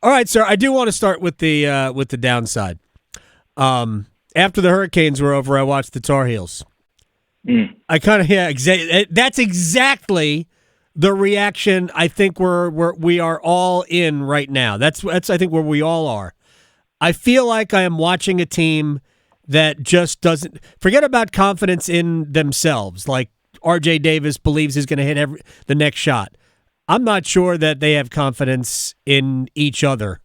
All right, sir. I do want to start with the downside. After the Hurricanes were over, I watched the Tar Heels. I kind of that's exactly the reaction I think we are all in right now. That's I think where we all are. I feel like I am watching a team that just doesn't forget about confidence in themselves. Like R.J. Davis believes he's going to hit the next shot. I'm not sure that they have confidence in each other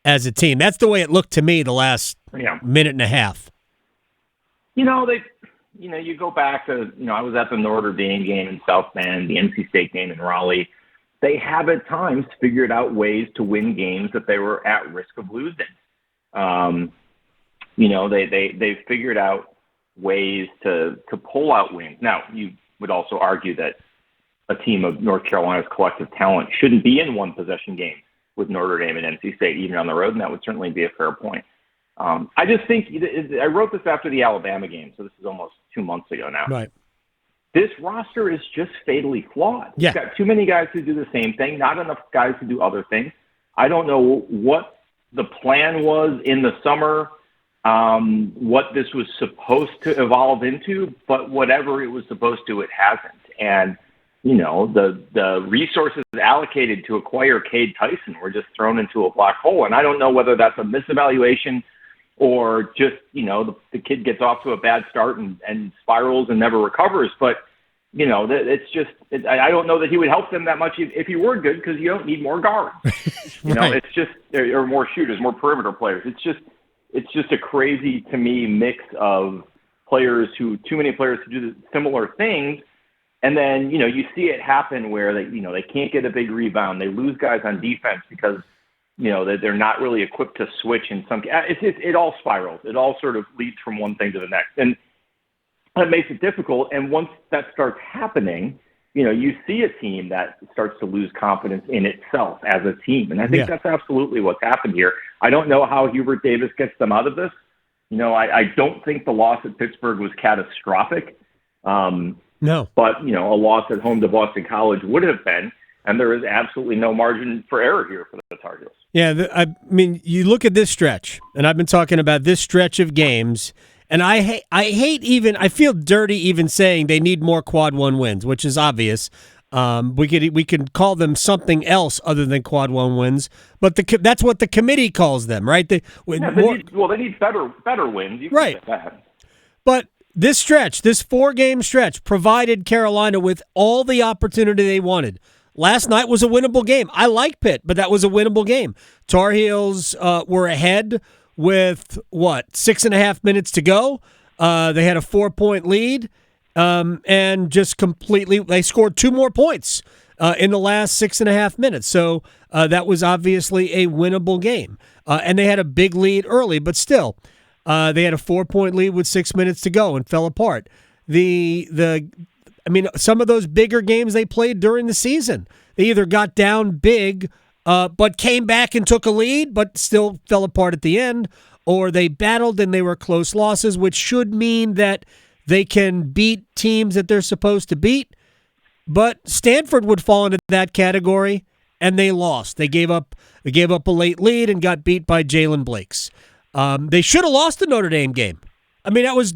as a team. That's the way it looked to me the last minute and a half. You go back to, I was at the Notre Dame game in South Bend, the NC State game in Raleigh. They have at times figured out ways to win games that they were at risk of losing. They've figured out ways to pull out wins. Now, you would also argue that a team of North Carolina's collective talent shouldn't be in one possession game with Notre Dame and NC State, even on the road, and that would certainly be a fair point. I just think I wrote this after the Alabama game, so this is almost 2 months ago now. Right. This roster is just fatally flawed. Yeah. You've got too many guys who do the same thing, not enough guys who do other things. I don't know what the plan was in the summer, what this was supposed to evolve into, but whatever it was supposed to, it hasn't. And, the resources allocated to acquire Cade Tyson were just thrown into a black hole. And I don't know whether that's a misevaluation or just, the kid gets off to a bad start and spirals and never recovers. But, I don't know that he would help them that much if he were good, because you don't need more guards. Right. It's just, or more shooters, more perimeter players. It's just a crazy, to me, mix of too many players who do similar things. And then, you see it happen where they can't get a big rebound. They lose guys on defense because, they're not really equipped to switch in some. It all spirals. It all sort of leads from one thing to the next. And that makes it difficult. And once that starts happening, you see a team that starts to lose confidence in itself as a team. And I think that's absolutely what's happened here. I don't know how Hubert Davis gets them out of this. I don't think the loss at Pittsburgh was catastrophic. No. But, a loss at home to Boston College would have been, and there is absolutely no margin for error here for the Tar Heels. Yeah, you look at this stretch, and I've been talking about this stretch of games, and I feel dirty even saying they need more quad one wins, which is obvious. We could call them something else other than quad one wins, but that's what the committee calls them, right? They need better wins. You can right. say that. But this 4-game stretch, provided Carolina with all the opportunity they wanted. Last night was a winnable game. I like Pitt, but that was a winnable game. Tar Heels were ahead with, 6.5 minutes to go. They had a 4-point lead, and just they scored 2 more points in the last 6.5 minutes. So that was obviously a winnable game. And they had a big lead early, but still. They had a 4-point lead with 6 minutes to go and fell apart. Some of those bigger games they played during the season, they either got down big, but came back and took a lead, but still fell apart at the end, or they battled and they were close losses, which should mean that they can beat teams that they're supposed to beat. But Stanford would fall into that category, and they lost. They gave up a late lead and got beat by Jalen Blakes. They should have lost the Notre Dame game. That was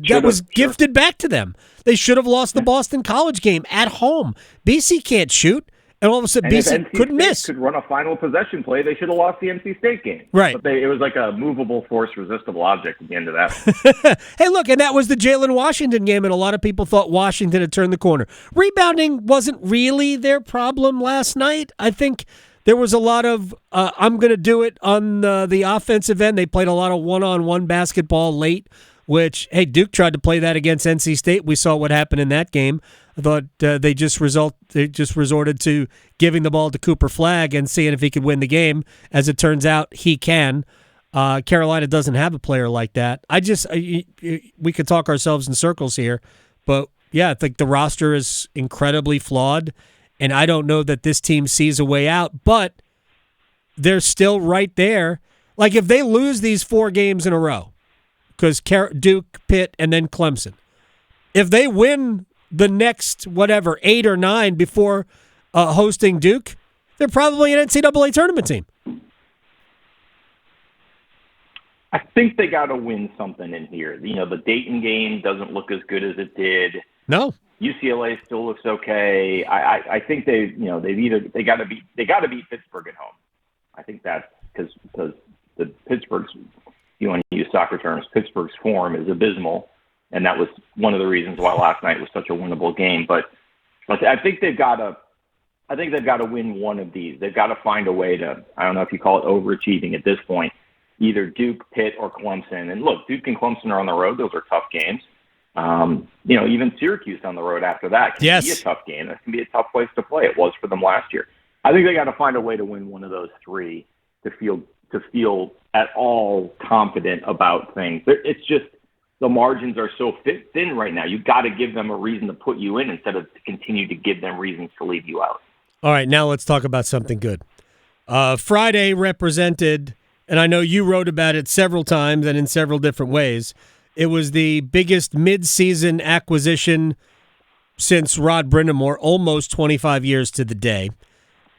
gifted back to them. They should have lost the Boston College game at home. BC can't shoot, and all of a sudden BC couldn't miss. Could run a final possession play. They should have lost the NC State game. Right. But it was like a movable force, resistible object at the end of that. Hey, look, and that was the Jalen Washington game, and a lot of people thought Washington had turned the corner. Rebounding wasn't really their problem last night. I think there was a lot of, I'm going to do it on the offensive end. They played a lot of one-on-one basketball late, which, hey, Duke tried to play that against NC State. We saw what happened in that game. I thought they just resorted to giving the ball to Cooper Flagg and seeing if he could win the game. As it turns out, he can. Carolina doesn't have a player like that. We could talk ourselves in circles here, but yeah, I think the roster is incredibly flawed. And I don't know that this team sees a way out, but they're still right there. Like, if they lose these 4 games in a row, because Duke, Pitt, and then Clemson, if they win the next, 8 or 9 before hosting Duke, they're probably an NCAA tournament team. think they got to win something in here. The Dayton game doesn't look as good as it did. No. UCLA still looks okay. I think they got to beat Pittsburgh at home. I think that's because the Pittsburgh's, you want to use soccer terms, Pittsburgh's form is abysmal, and that was one of the reasons why last night was such a winnable game. But I think they've got to win one of these. They've got to find a way to, I don't know if you call it overachieving at this point, either Duke, Pitt, or Clemson. And look, Duke and Clemson are on the road. Those are tough games. Even Syracuse on the road after that can be a tough game. That can be a tough place to play. It was for them last year. I think they got to find a way to win one of those three to feel at all confident about things. It's just the margins are so thin right now. You've got to give them a reason to put you in instead of to continue to give them reasons to leave you out. All right, now let's talk about something good. Friday represented, and I know you wrote about it several times and in several different ways, it was the biggest mid-season acquisition since Rod Brind'amour, almost 25 years to the day.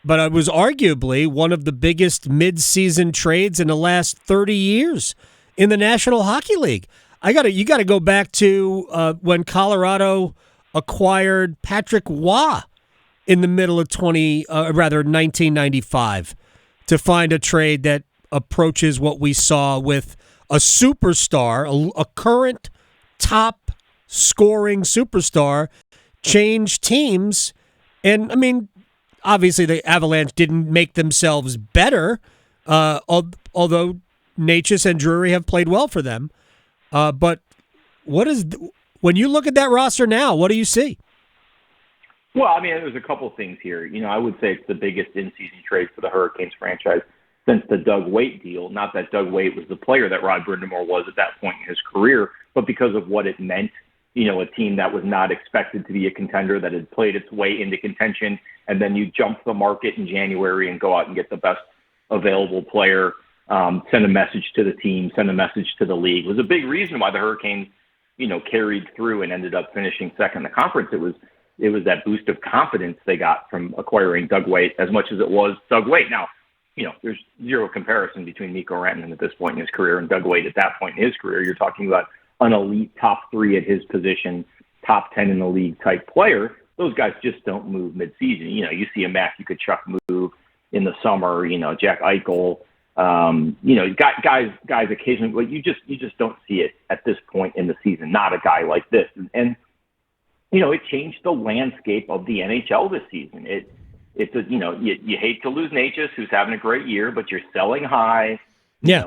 But it was arguably one of the biggest mid-season trades in the last 30 years in the National Hockey League. You got to go back to when Colorado acquired Patrick Waugh in the middle of 1995 to find a trade that approaches what we saw with a superstar, a current top scoring superstar, change teams. And, I mean, obviously the Avalanche didn't make themselves better, although Necas and Drury have played well for them. But when you look at that roster now, what do you see? Well, I mean, there's a couple of things here. I would say it's the biggest in-season trade for the Hurricanes franchise since the Doug Weight deal. Not that Doug Weight was the player that Rod Brind'amour was at that point in his career, but because of what it meant. A team that was not expected to be a contender, that had played its way into contention, and then you jump the market in January and go out and get the best available player, send a message to the team, send a message to the league. It was a big reason why the Hurricanes, carried through and ended up finishing second in the conference. It was that boost of confidence they got from acquiring Doug Weight as much as it was Doug Weight. Now, there's zero comparison between Mikko Rantanen at this point in his career and Doug Weight at that point in his career. You're talking about an elite top 3 at his position, top 10 in the league type player. Those guys just don't move midseason. You see a Matthew Tkachuk move in the summer, Jack Eichel, guys occasionally, but you just don't see it at this point in the season, not a guy like this. And it changed the landscape of the NHL this season. You hate to lose Necas, who's having a great year, but you're selling high. Yeah.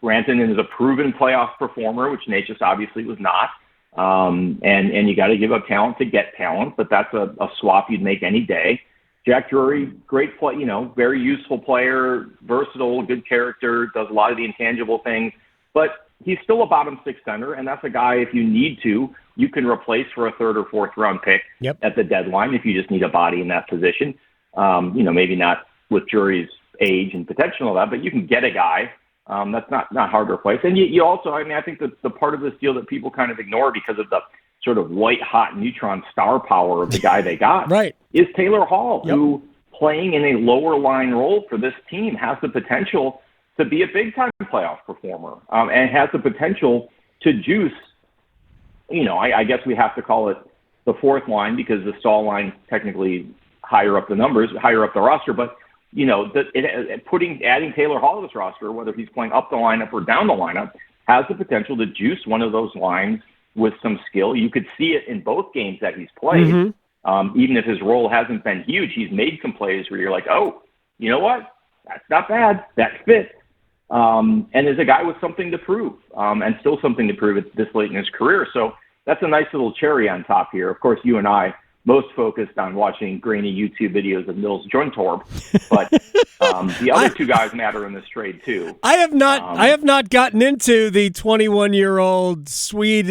Rantanen is a proven playoff performer, which Necas obviously was not. And you got to give up talent to get talent, but that's a swap you'd make any day. Jack Drury, great play, very useful player, versatile, good character, does a lot of the intangible things, but he's still a bottom 6 center, and that's a guy, if you need to, you can replace for a 3rd or 4th round pick at the deadline if you just need a body in that position. Maybe not with Drury's age and potential of that, but you can get a guy that's not hard to replace. And you also, I think that the part of this deal that people kind of ignore because of the sort of white-hot neutron star power of the guy they got right. is Taylor Hall, who, playing in a lower line role for this team, has the potential to be a big-time playoff performer and has the potential to juice, I guess we have to call it the 4th line because the Stahl line technically higher up the numbers, higher up the roster, but adding Taylor Hall to this roster, whether he's playing up the lineup or down the lineup, has the potential to juice one of those lines with some skill. You could see it in both games that he's played. Mm-hmm. Even if his role hasn't been huge, he's made some plays where you're like, oh, you know what? That's not bad. That fits. And is a guy with something to prove, and still something to prove at this late in his career. So that's a nice little cherry on top here. Of course, you and I most focused on watching grainy YouTube videos of Nils Jontorp, but the other 2 guys matter in this trade too. I have not gotten into the 21-year-old Swedish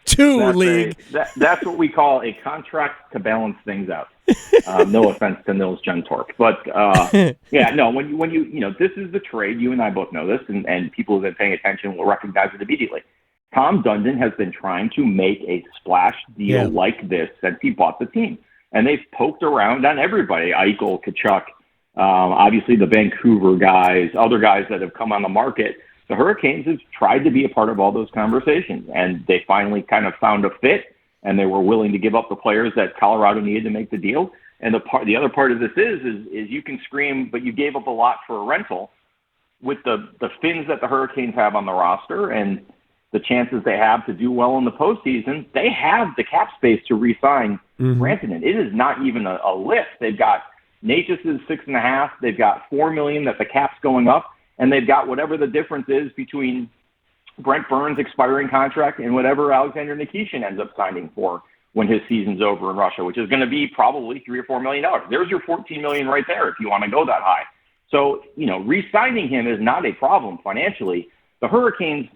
2 league. That's what we call a contract to balance things out. No offense to Nils Jontorp, but when you this is the trade. You and I both know this, and people who've been paying attention will recognize it immediately. Tom Dundon has been trying to make a splash deal like this since he bought the team. And they've poked around on everybody, Eichel, Tkachuk, Obviously, the Vancouver guys, other guys that have come on the market, the Hurricanes have tried to be a part of all those conversations, and they finally kind of found a fit, and they were willing to give up the players that Colorado needed to make the deal. And the other part of this is you can scream, but you gave up a lot for a rental. With the fins that the Hurricanes have on the roster and the chances they have to do well in the postseason, they have the cap space to re-sign Rantanen. It is not even a lift. They've got Necas is $6.5 million. They've got $4 million that the cap's going up, and they've got whatever the difference is between Brent Burns' expiring contract and whatever Alexander Nikishin ends up signing for when his season's over in Russia, which is going to be probably $3 or $4 million. There's your $14 million right there if you want to go that high. So, re-signing him is not a problem financially. The Hurricanes,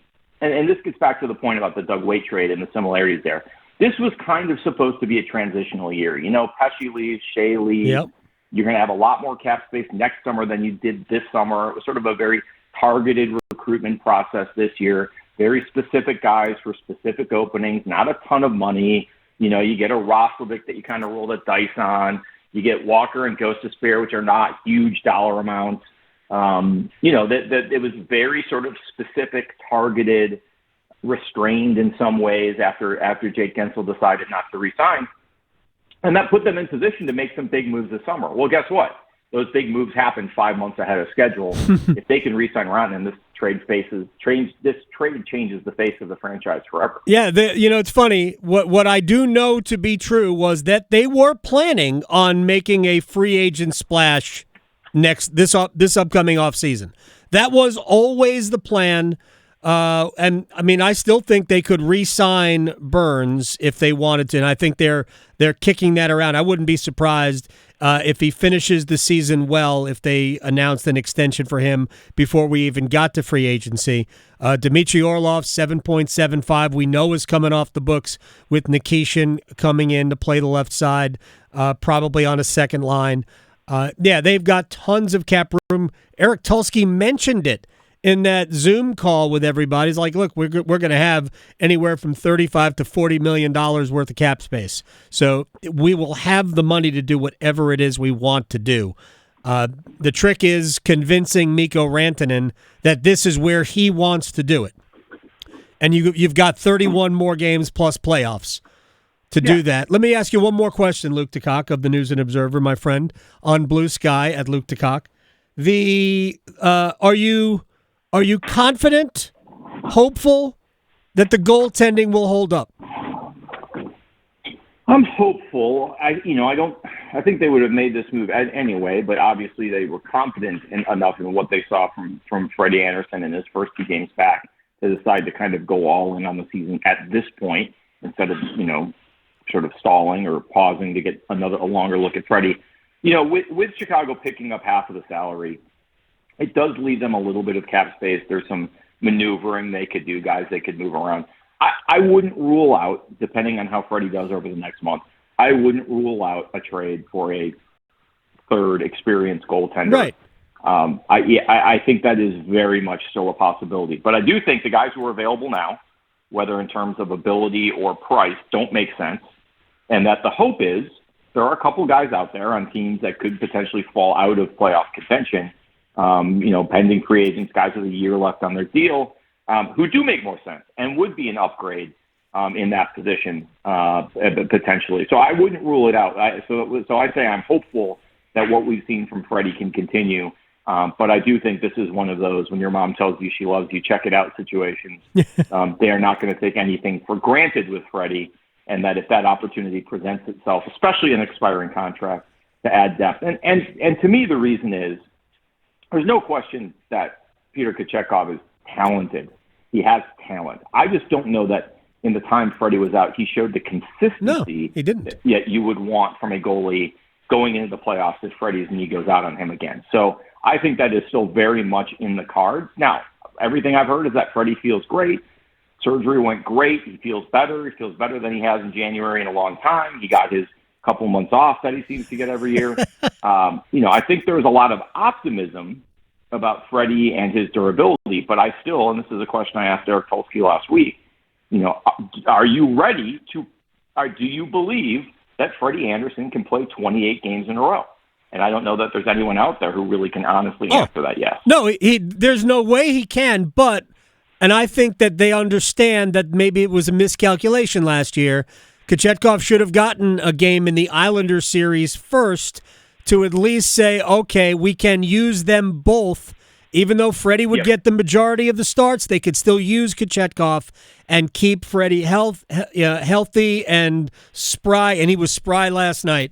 and this gets back to the point about the Doug Weight trade and the similarities there. This was kind of supposed to be a transitional year. Pesci leaves, Shea leaves. Yep. You're going to have a lot more cap space next summer than you did this summer. It was sort of a very targeted recruitment process this year. Very specific guys for specific openings, not a ton of money. You get a Roslovic that you kind of roll the dice on. You get Walker and Ghost of Spear, which are not huge dollar amounts. That it was very sort of specific, targeted, restrained in some ways after Jake Gensel decided not to resign. And that put them in position to make some big moves this summer. Well, guess what? Those big moves happened 5 months ahead of schedule. If they can re-sign Rantanen, this trade changes the face of the franchise forever. Yeah, it's funny. What I do know to be true was that they were planning on making a free agent splash this upcoming offseason. That was always the plan. And I mean, I still think they could re-sign Burns if they wanted to, and I think they're kicking that around. I wouldn't be surprised if he finishes the season well if they announced an extension for him before we even got to free agency. Dmitry Orlov, 7.75, we know is coming off the books with Nikishin coming in to play the left side, probably on a second line. They've got tons of cap room. Eric Tulsky mentioned it in that Zoom call with everybody. He's like, look, we're going to have anywhere from $35 to $40 million worth of cap space. So we will have the money to do whatever it is we want to do. The trick is convincing Mikko Rantanen that this is where he wants to do it. And you've got 31 more games plus playoffs to do that. Let me ask you one more question, Luke DeCock of the News and Observer, my friend, on Blue Sky at Luke DeCock. Are you confident, hopeful that the goaltending will hold up? I'm hopeful. I think they would have made this move anyway, but obviously they were confident enough in what they saw from Freddie Andersen in his first 2 games back to decide to kind of go all in on the season at this point instead of, sort of stalling or pausing to get a longer look at Freddie. With Chicago picking up half of the salary, it does leave them a little bit of cap space. There's some maneuvering they could do, guys they could move around. I wouldn't rule out, depending on how Freddie does over the next month, I wouldn't rule out a trade for a third experienced goaltender. Right. I think that is very much still a possibility. But I do think the guys who are available now, whether in terms of ability or price, don't make sense. And that the hope is there are a couple guys out there on teams that could potentially fall out of playoff contention, pending free agents, guys with a year left on their deal, who do make more sense and would be an upgrade in that position potentially. So I wouldn't rule it out. So I say I'm hopeful that what we've seen from Freddie can continue. But I do think this is one of those when your mom tells you she loves you, check it out situations. They are not going to take anything for granted with Freddie, and that if that opportunity presents itself, especially an expiring contract, to add depth. And to me, the reason is there's no question that Peter Kochetkov is talented. He has talent. I just don't know that in the time Freddie was out, he showed the consistency he didn't. that you would want from a goalie going into the playoffs if Freddie's knee goes out on him again. So I think that is still very much in the cards. Now, everything I've heard is that Freddie feels great. Surgery went great. He feels better. He feels better than he has in January in a long time. He got his couple months off that he seems to get every year. I think there's a lot of optimism about Freddie and his durability, but I still, and this is a question I asked Eric Tulsky last week, are you ready to, or do you believe that Freddie Andersen can play 28 games in a row? And I don't know that there's anyone out there who really can honestly answer that yes. No, there's no way he can, and I think that they understand that maybe it was a miscalculation last year. Kochetkov should have gotten a game in the Islanders series first to at least say, okay, we can use them both. Even though Freddie would get the majority of the starts, they could still use Kochetkov and keep Freddie healthy and spry, and he was spry last night.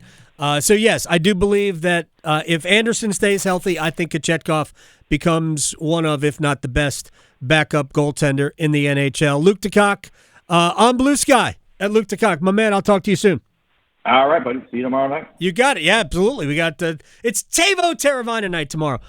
So, yes, I do believe that if Anderson stays healthy, I think Kochetkov becomes one of, if not the best, backup goaltender in the NHL. Luke DeCock on Blue Sky at Luke DeCock. My man, I'll talk to you soon. All right, buddy. See you tomorrow night. You got it. Yeah, absolutely. We got it's Teuvo Teravainen night tomorrow.